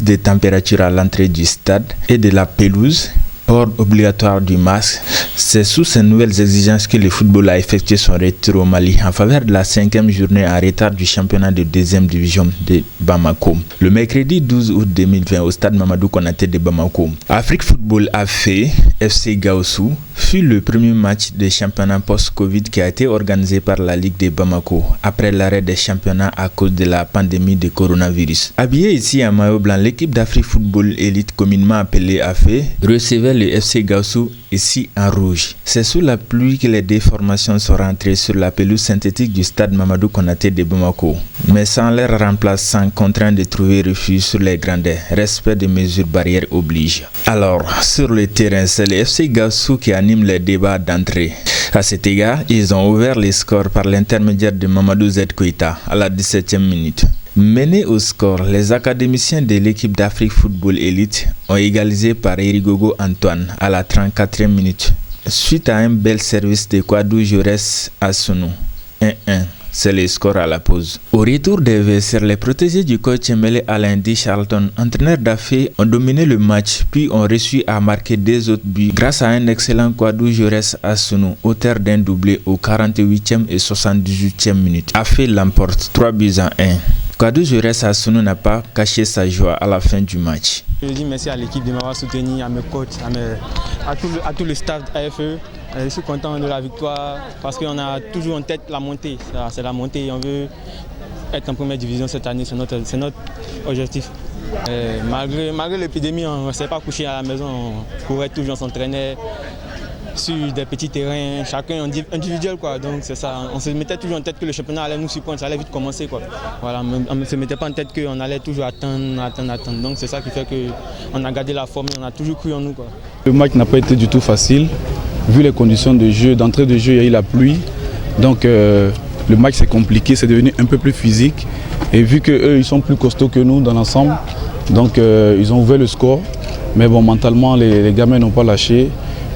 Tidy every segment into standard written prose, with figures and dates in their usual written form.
prise des températures à l'entrée du stade et de la pelouse, port obligatoire du masque, c'est sous ces nouvelles exigences que le football a effectué son retour au Mali en faveur de la 5e journée en retard du championnat de 2e division de Bamako. Le mercredi 12 août 2020 au stade Mamadou Konaté de Bamako, Afrique Football a fait FC Gaoussou fut le premier match de championnat post-Covid qui a été organisé par la Ligue de Bamako après l'arrêt des championnats à cause de la pandémie de coronavirus. Habillé ici en maillot blanc, l'équipe d'Afrique Football Elite, communément appelée AFE, recevait le FC Gaoussou ici en rouge. C'est sous la pluie que les deux formations sont rentrées sur la pelouse synthétique du stade Mamadou Konaté de Bamako, mais sans leur remplaçant contraint de trouver refuge sur les grandeurs. Respect des mesures barrières oblige. Alors, sur le terrain, c'est le FC Gaoussou qui anime les débats d'entrée. À cet égard, ils ont ouvert les scores par l'intermédiaire de Mamadou Z Koïta à la 17e minute. Menés au score, les académiciens de l'équipe d'Afrique Football Elite ont égalisé par Erigogo Antoine à la 34e minute, suite à un bel service de Kwadou Jores Asunu. 1-1. C'est le score à la pause. Au retour des vestiaires, les protégés du coach Emele Alain D. Charlton, entraîneur d'AFE, ont dominé le match puis ont réussi à marquer 2 autres buts grâce à un excellent Kwadou Jores Asunu, auteur d'un doublé aux 48e et 78e minutes. AFE l'emporte 3-1. Kwadou Jores Asunu n'a pas caché sa joie à la fin du match. Je dis merci à l'équipe de m'avoir soutenu, à mes coachs, à tout le staff AFE. Je suis content de la victoire parce qu'on a toujours en tête la montée. C'est la montée et on veut être en première division cette année, c'est notre objectif. Malgré l'épidémie, on ne s'est pas couché à la maison, on courait toujours, on s'entraînait sur des petits terrains, chacun individuel, quoi. Donc c'est ça, on se mettait toujours en tête que le championnat allait nous surprendre, ça allait vite commencer, quoi. Voilà, on ne se mettait pas en tête qu'on allait toujours attendre. Donc c'est ça qui fait qu'on a gardé la forme, on a toujours cru en nous, quoi. Le match n'a pas été du tout facile, vu les conditions de jeu, d'entrée de jeu, il y a eu la pluie. Donc le match c'est compliqué, c'est devenu un peu plus physique. Et vu qu'eux ils sont plus costauds que nous dans l'ensemble, donc ils ont ouvert le score. Mais bon, mentalement les gamins n'ont pas lâché.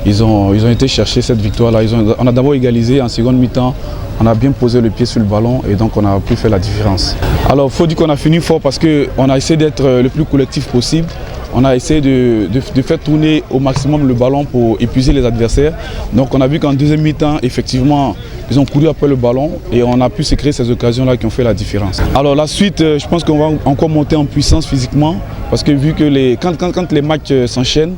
Ils ont été chercher cette victoire-là. On a d'abord égalisé en seconde mi-temps. On a bien posé le pied sur le ballon et donc on a pu faire la différence. Alors il faut dire qu'on a fini fort parce qu'on a essayé d'être le plus collectif possible. On a essayé de faire tourner au maximum le ballon pour épuiser les adversaires. Donc on a vu qu'en deuxième mi-temps, effectivement, ils ont couru après le ballon et on a pu se créer ces occasions-là qui ont fait la différence. Alors la suite, je pense qu'on va encore monter en puissance physiquement parce que vu que quand les matchs s'enchaînent,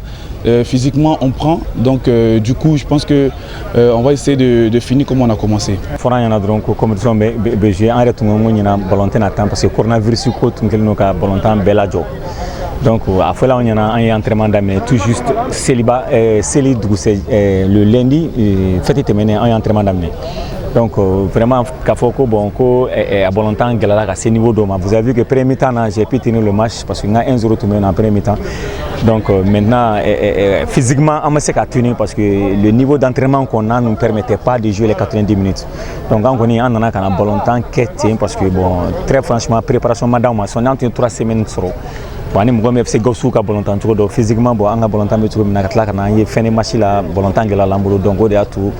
physiquement on prend, donc du coup je pense qu'on va essayer de finir comme on a commencé. Fora yana dron ko compétition be jouer en retour mo nyina volonté na temps parce que coronavirus ko tunkel no ka volonté bela jo. Donc à fois là on y a un entraînement d'amener tout juste célibat le lundi fête terminé un entraînement d'amener. Donc vraiment Kafoko Bonko à bon temps à ce niveau d'homme. Vous avez vu que premier mi-temps j'ai pu tenir le match parce qu'il y a 1-0 tout en premier mi-temps. Donc maintenant physiquement on s'est qu'à tenir parce que le niveau d'entraînement qu'on a ne nous permettait pas de jouer les 90 minutes. Donc on connaît on a quand bon temps parce que bon très franchement préparation madame on a 3 semaines sur. Wani mugome FC Gaoussou ka bolontan tuko do physiquement bo anga bolontan be tuko na katla kana ye fene machila bolontan gela lambulu dongo de atu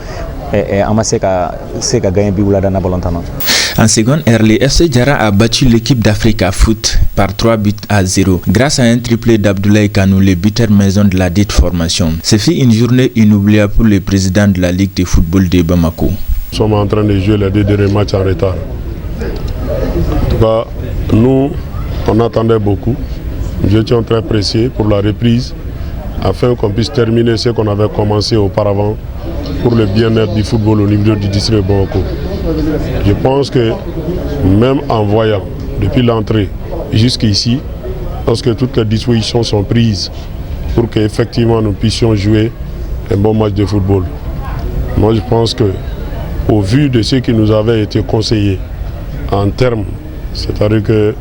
amaseka seka gagner bigula dana bolontan. En seconde heure, le FC Diarra a battu l'équipe d'Africa Foot par 3-0 grâce à un triplé d'Abdoulaye Kanou, le buteur maison de la dite formation. Ce fut une journée inoubliable pour le président de la Ligue de football de Bamako. Nous sommes en train de jouer les 2 derniers matchs en retard. En tout cas, nous, on attendait beaucoup. Nous étions très pressés pour la reprise afin qu'on puisse terminer ce qu'on avait commencé auparavant pour le bien-être du football au niveau du district de Bamako. Je pense que même en voyant depuis l'entrée jusqu'ici, lorsque toutes les dispositions sont prises pour qu'effectivement nous puissions jouer un bon match de football. Moi je pense que au vu de ce qui nous avait été conseillé en termes, c'est-à-dire que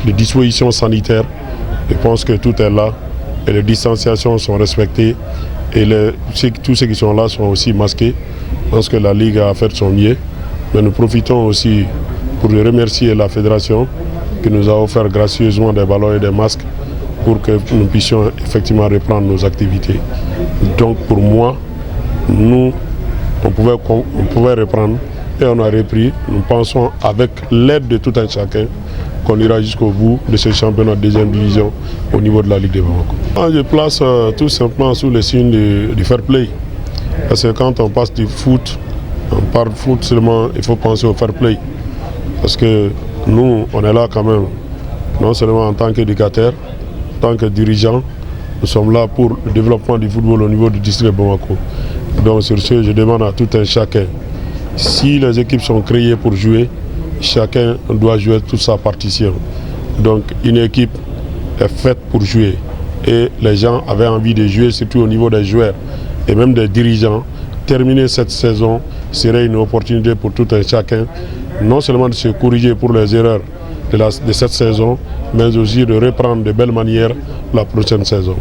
les dispositions sanitaires, je pense que tout est là et les distanciations sont respectées et tous ceux qui sont là sont aussi masqués. Je pense que la Ligue a fait son mieux. Mais nous profitons aussi pour remercier la fédération qui nous a offert gracieusement des ballons et des masques pour que nous puissions effectivement reprendre nos activités. Donc pour moi, nous, on pouvait reprendre et on a repris. Nous pensons avec l'aide de tout un chacun qu'on ira jusqu'au bout de ce championnat de deuxième division au niveau de la Ligue de Bamako. Je place tout simplement sous le signe du fair play. Parce que quand on passe du foot, on parle de foot seulement, il faut penser au fair play. Parce que nous, on est là quand même, non seulement en tant qu'éducateur, en tant que dirigeant, nous sommes là pour le développement du football au niveau du district de Bamako. Donc sur ce, je demande à tout un chacun, si les équipes sont créées pour jouer, chacun doit jouer toute sa partition. Donc une équipe est faite pour jouer et les gens avaient envie de jouer, surtout au niveau des joueurs et même des dirigeants. Terminer cette saison serait une opportunité pour tout un chacun, non seulement de se corriger pour les erreurs de cette saison, mais aussi de reprendre de belles manières la prochaine saison.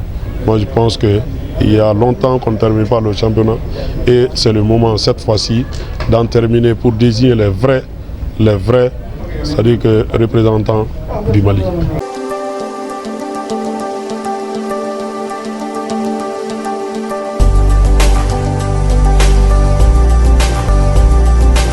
Moi je pense qu'il y a longtemps qu'on ne termine pas le championnat et c'est le moment cette fois-ci d'en terminer pour désigner les vrais, c'est-à-dire que représentants du Mali.